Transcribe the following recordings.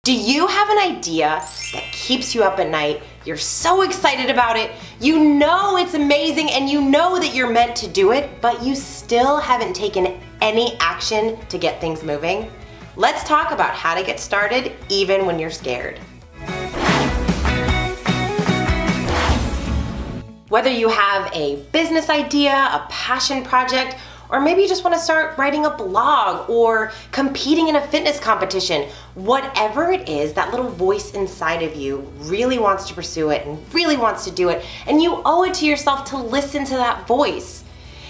Do you have an idea that keeps you up at night? You're so excited about it, you know it's amazing and you know that you're meant to do it, but you still haven't taken any action to get things moving? Let's talk about how to get started even when you're scared. Whether you have a business idea, a passion project, or maybe you just want to start writing a blog or competing in a fitness competition, whatever it is, that little voice inside of you really wants to pursue it and really wants to do it, and you owe it to yourself to listen to that voice.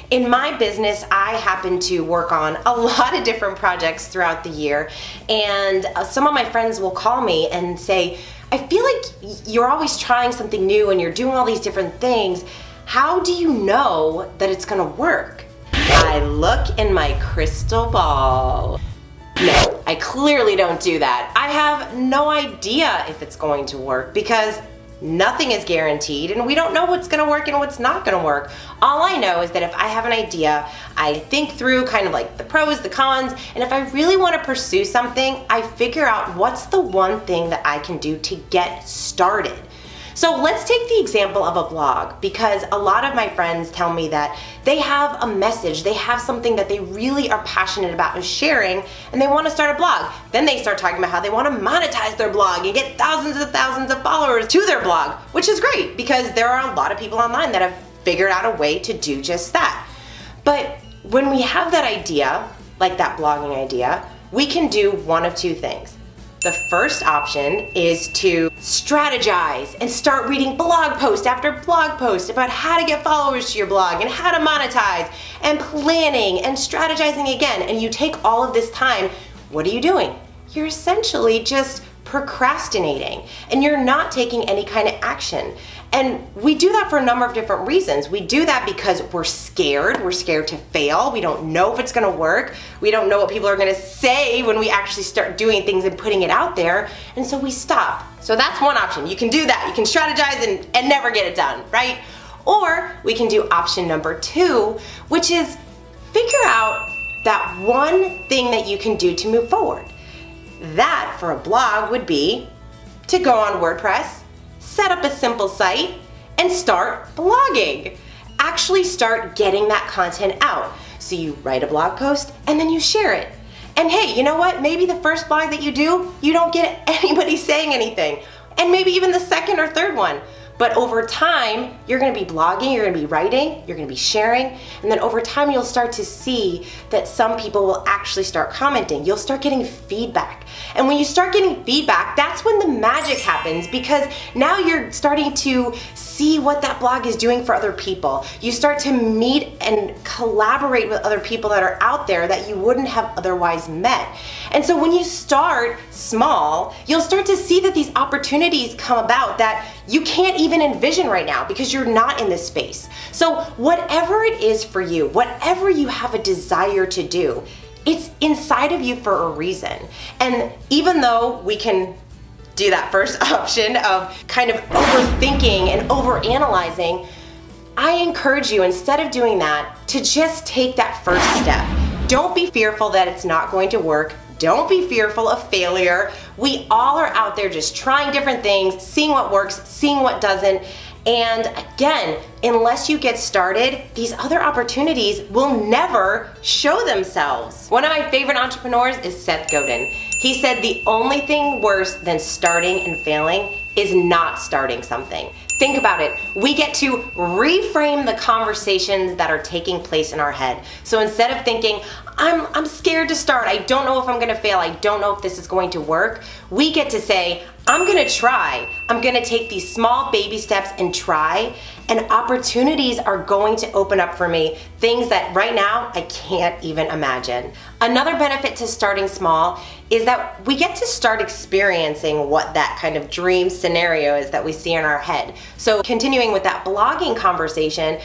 In my business, I happen to work on a lot of different projects throughout the year, and some of my friends will call me and say, I feel like you're always trying something new and you're doing all these different things. How do you know that it's gonna work? I look in my crystal ball. No, I clearly don't do that. I have no idea if it's going to work because nothing is guaranteed and we don't know what's gonna work and what's not gonna work. All I know is that if I have an idea, I think through kind of like the pros, the cons, and if I really wanna pursue something, I figure out what's the one thing that I can do to get started. So let's take the example of a blog, because a lot of my friends tell me that they have a message, they have something that they really are passionate about and sharing, and they want to start a blog. Then they start talking about how they want to monetize their blog and get thousands of followers to their blog, which is great because there are a lot of people online that have figured out a way to do just that. But when we have that idea, like that blogging idea, we can do one of two things. The first option is to strategize and start reading blog post after blog post about how to get followers to your blog and how to monetize and planning and strategizing again. And you take all of this time, what are you doing? You're essentially just procrastinating and you're not taking any kind of action. And we do that for a number of different reasons. We do that because we're scared. We're scared to fail. We don't know if it's gonna work. We don't know what people are gonna say when we actually start doing things and putting it out there. And so we stop. So that's one option. You can do that. You can strategize and never get it done, right? Or we can do option number two, which is figure out that one thing that you can do to move forward. That for a blog would be to go on WordPress, set up a simple site, and start blogging. Actually start getting that content out. So you write a blog post and then you share it. And hey, you know what? Maybe the first blog that you do, you don't get anybody saying anything. And maybe even the second or third one. But over time, you're gonna be blogging, you're gonna be writing, you're gonna be sharing, and then over time you'll start to see that some people will actually start commenting. You'll start getting feedback. And when you start getting feedback, that's when the magic happens, because now you're starting to see what that blog is doing for other people. You start to meet and collaborate with other people that are out there that you wouldn't have otherwise met. And so when you start small, you'll start to see that these opportunities come about that you can't even envision right now because you're not in this space. So whatever it is for you, whatever you have a desire to do, it's inside of you for a reason. And even though we can do that first option of kind of overthinking and overanalyzing, I encourage you, instead of doing that, to just take that first step. Don't be fearful that it's not going to work. Don't be fearful of failure. We all are out there just trying different things, seeing what works, seeing what doesn't. And again, unless you get started, these other opportunities will never show themselves. One of my favorite entrepreneurs is Seth Godin. He said the only thing worse than starting and failing is not starting something. Think about it. We get to reframe the conversations that are taking place in our head. So instead of thinking, I'm scared to start, I don't know if I'm gonna fail, I don't know if this is going to work, we get to say, I'm gonna try. I'm gonna take these small baby steps and try, and opportunities are going to open up for me, things that right now I can't even imagine. Another benefit to starting small is that we get to start experiencing what that kind of dream scenario is that we see in our head. So continuing with that blogging conversation,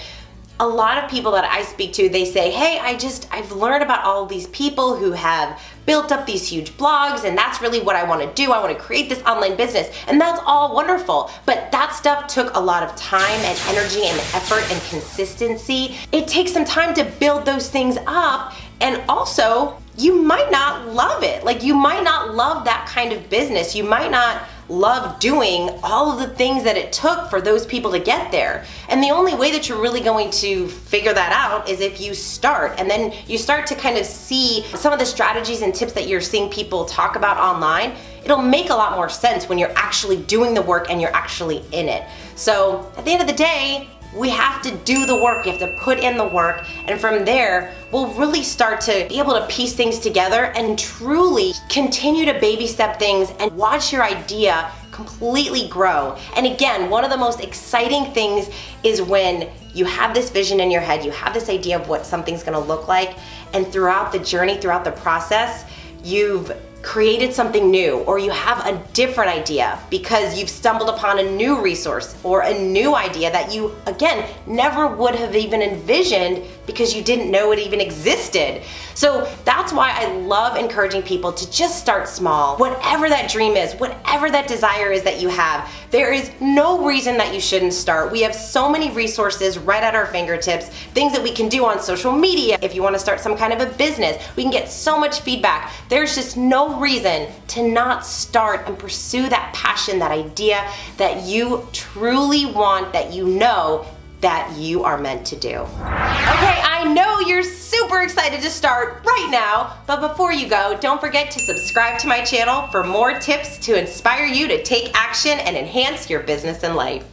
a lot of people that I speak to, they say, hey, I've learned about all of these people who have built up these huge blogs, and that's really what I want to do. I want to create this online business, and that's all wonderful. But that stuff took a lot of time and energy and effort and consistency. It takes some time to build those things up, and also you might not love it. Like, you might not love that kind of business. You might not love doing all of the things that it took for those people to get there. And the only way that you're really going to figure that out is if you start, and then you start to kind of see some of the strategies and tips that you're seeing people talk about online. It'll make a lot more sense when you're actually doing the work and you're actually in it. So at the end of the day, we have to do the work, you have to put in the work, and from there, we'll really start to be able to piece things together and truly continue to baby step things and watch your idea completely grow. And again, one of the most exciting things is when you have this vision in your head, you have this idea of what something's gonna look like, and throughout the journey, throughout the process, you've created something new, or you have a different idea because you've stumbled upon a new resource or a new idea that you, again, never would have even envisioned because you didn't know it even existed. So that's why I love encouraging people to just start small. Whatever that dream is, whatever that desire is that you have, there is no reason that you shouldn't start. We have so many resources right at our fingertips, things that we can do on social media. If you want to start some kind of a business, we can get so much feedback. There's just no reason to not start and pursue that passion, that idea that you truly want, that you know that you are meant to do. Okay, I know you're super excited to start right now, but before you go, don't forget to subscribe to my channel for more tips to inspire you to take action and enhance your business and life.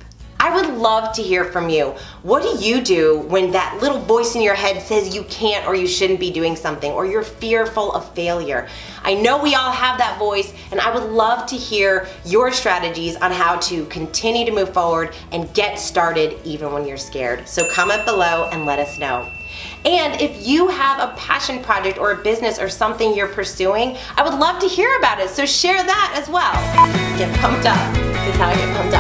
I would love to hear from you. What do you do when that little voice in your head says you can't or you shouldn't be doing something, or you're fearful of failure? I know we all have that voice, and I would love to hear your strategies on how to continue to move forward and get started even when you're scared. So comment below and let us know. And if you have a passion project or a business or something you're pursuing, I would love to hear about it, so share that as well. Get pumped up. This is how I get pumped up.